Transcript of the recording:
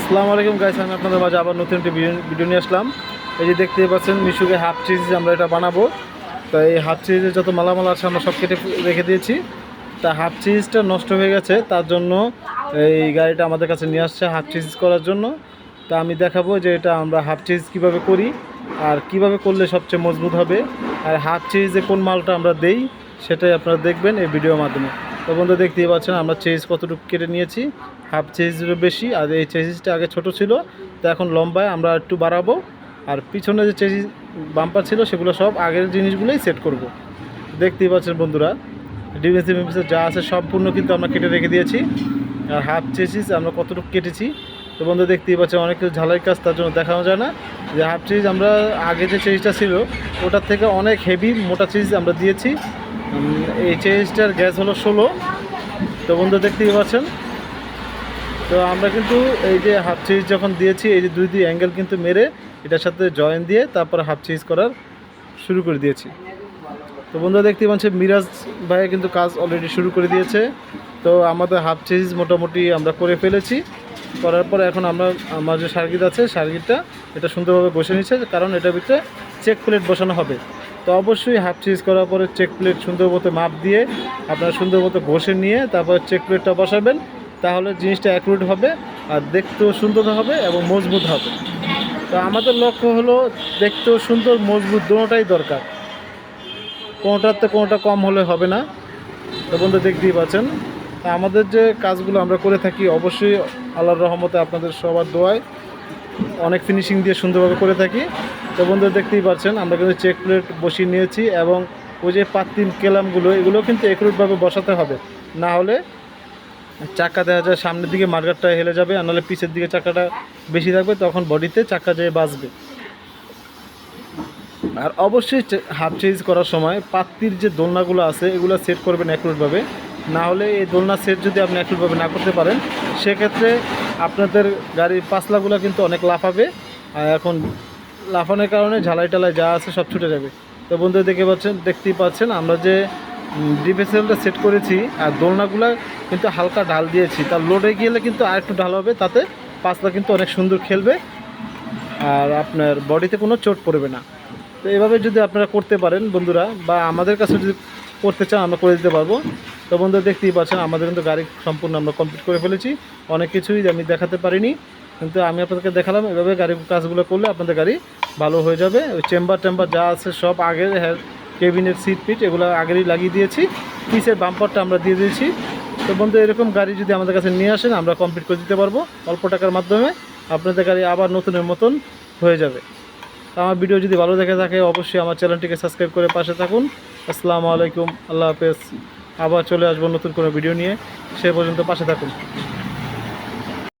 আসসালামু আলাইকুম গাইস, আমি আপনাদের মাঝে আবার নতুন একটি ভিডিও নিয়ে আসলাম। এই যে দেখতে পাচ্ছেন মিশুকে হাফ চিজ আমরা এটা বানাবো। তো এই হাফ চিজের যত মালামাল আছে আমরা সব কেটে রেখে দিয়েছি। তা হাফ চিজটা নষ্ট হয়ে গেছে, তার জন্য এই গাড়িটা আমাদের কাছে নিয়ে আসছে হাফ চিজ করার জন্য। তা আমি দেখাবো যে এটা আমরা হাফ চিজ কীভাবে করি আর কিভাবে করলে সবচেয়ে মজবুত হবে, আর হাফ চিজে কোন মালটা আমরা দেই সেটাই আপনারা দেখবেন এই ভিডিওর মাধ্যমে। তো বন্ধু দেখতেই পাচ্ছেন আমরা চিজ কতটুকু কেটে নিয়েছি, হাফ চেজিসেরও বেশি। আর এই চেজিসটা আগে ছোট ছিল, তো এখন লম্বায় আমরা একটু বাড়াবো। আর পিছনে যে চেজিস বাম্পার ছিল সেগুলো সব আগের জিনিসগুলোই সেট করব। দেখতেই পাচ্ছেন বন্ধুরা, ডিভিএসি যা আছে সম্পূর্ণ কিন্তু আমরা কেটে রেখে দিয়েছি। আর হাফ চেজিস আমরা কতটুকু কেটেছি তো বন্ধু দেখতেই পাচ্ছেন, অনেক কিছু ঝালাই কাজ, তার জন্য দেখানো যায় না যে হাফ চেজিস আমরা আগে যে চেজিসটা ছিল ওটার থেকে অনেক হেভি মোটা চেজিস আমরা দিয়েছি। এই চেজিসটার গ্যাস হলো 16। তো বন্ধু দেখতেই পাচ্ছেন, তো আমরা কিন্তু এই যে হাফ চিজ যখন দিয়েছি এই যে দুই অ্যাঙ্গেল কিন্তু মেরে এটার সাথে জয়েন দিয়ে তারপর হাফ চিজ করার শুরু করে দিয়েছি। তো বন্ধুরা দেখতে পাচ্ছেন মিরাজ ভাই কিন্তু কাজ অলরেডি শুরু করে দিয়েছে। তো আমাদের হাফ চিজ মোটামুটি আমরা করে ফেলেছি। করার পর এখন আমার যে সার্কিট আছে সার্কিটটা এটা সুন্দরভাবে বসে নিচ্ছে, কারণ এটার ভিতরে চেক প্লেট বসানো হবে। তো অবশ্যই হাফ চিজ করার পরে চেক প্লেট সুন্দর মতো মাপ দিয়ে আপনারা সুন্দর মতো ঘষে নিয়ে তারপর চেক প্লেটটা বসাবেন, তাহলে জিনিসটা অ্যাকুরেট হবে আর দেখতেও সুন্দর হবে এবং মজবুত হবে। তো আমাদের লক্ষ্য হলো দেখতেও সুন্দর মজবুত দুটোটাই দরকার, কোনোটাতে কোনোটা কম হলে হবে না। তো বন্ধু দেখতেই পাচ্ছেন, আমাদের যে কাজগুলো আমরা করে থাকি অবশ্যই আল্লাহর রহমতে আপনাদের সবার দোয়ায় অনেক ফিনিশিং দিয়ে সুন্দরভাবে করে থাকি। তো বন্ধু দেখতেই পাচ্ছেন আমরা কিন্তু চেক প্লেট বসিয়ে নিয়েছি, এবং ওই যে পাত্তিম কেলামগুলো এগুলো কিন্তু একুরেটভাবে বসাতে হবে, না হলে চাকা দেখা যায় সামনের দিকে মার্গারটা হেলে যাবে, আর নাহলে পিছের দিকে চাকাটা বেশি থাকবে, তখন বডিতে চাকা যেয়ে বাজবে। আর অবশ্যই হাফ চেঞ্জ করার সময় পাত্তির যে দোলনাগুলো আছে এগুলো সেট করবেন অ্যাকুরেটভাবে, না হলে এই দোলনা সেট যদি আপনি অ্যাকুরেটভাবে না করতে পারেন সেক্ষেত্রে আপনাদের গাড়ির পাসলাগুলো কিন্তু অনেক লাফাবে, আর এখন লাফানোর কারণে ঝালাই টালাই যা আছে সব ছুটে যাবে। তো বন্ধু দেখতেই পাচ্ছেন আমরা যে ডিফেসেলটা সেট করেছি আর দোলনাগুলো কিন্তু হালকা ঢাল দিয়েছি, তার লোডে গেলে কিন্তু আর একটু ঢাল হবে, তাতে পাসলা কিন্তু অনেক সুন্দর খেলবে আর আপনার বডিতে কোনো চোট পড়বে না। তো এভাবে যদি আপনারা করতে পারেন বন্ধুরা, বা আমাদের কাছে যদি করতে চান আমরা করে দিতে পারবো। তো বন্ধুরা দেখতেই পাচ্ছেন আমাদের কিন্তু গাড়ি সম্পূর্ণ আমরা কমপ্লিট করে ফেলেছি, অনেক কিছুই আমি দেখাতে পারিনি, কিন্তু আমি আপনাদেরকে দেখালাম। এভাবে গাড়ির কাজগুলো করলে আপনাদের গাড়ি ভালো হয়ে যাবে। ওই চেম্বার যা আছে সব আগের কেবিনের সিট পিট এগুলো আগেরই লাগিয়ে দিয়েছি, পিসের বাম্পারটা আমরা দিয়ে দিয়েছি। তো বন্ধু এরকম গাড়ি যদি আমাদের কাছে নিয়ে আসেন আমরা কমপ্লিট করে দিতে পারবো অল্প টাকার মাধ্যমে, আপনাদের গাড়ি আবার নতুনের মতন হয়ে যাবে। তো আমার ভিডিও যদি ভালো দেখে থাকে অবশ্যই আমার চ্যানেলটিকে সাবস্ক্রাইব করে পাশে থাকুন। আসসালামু আলাইকুম, আল্লাহ হাফেজ। আবার চলে আসবো নতুন কোনো ভিডিও নিয়ে, সে পর্যন্ত পাশে থাকুন।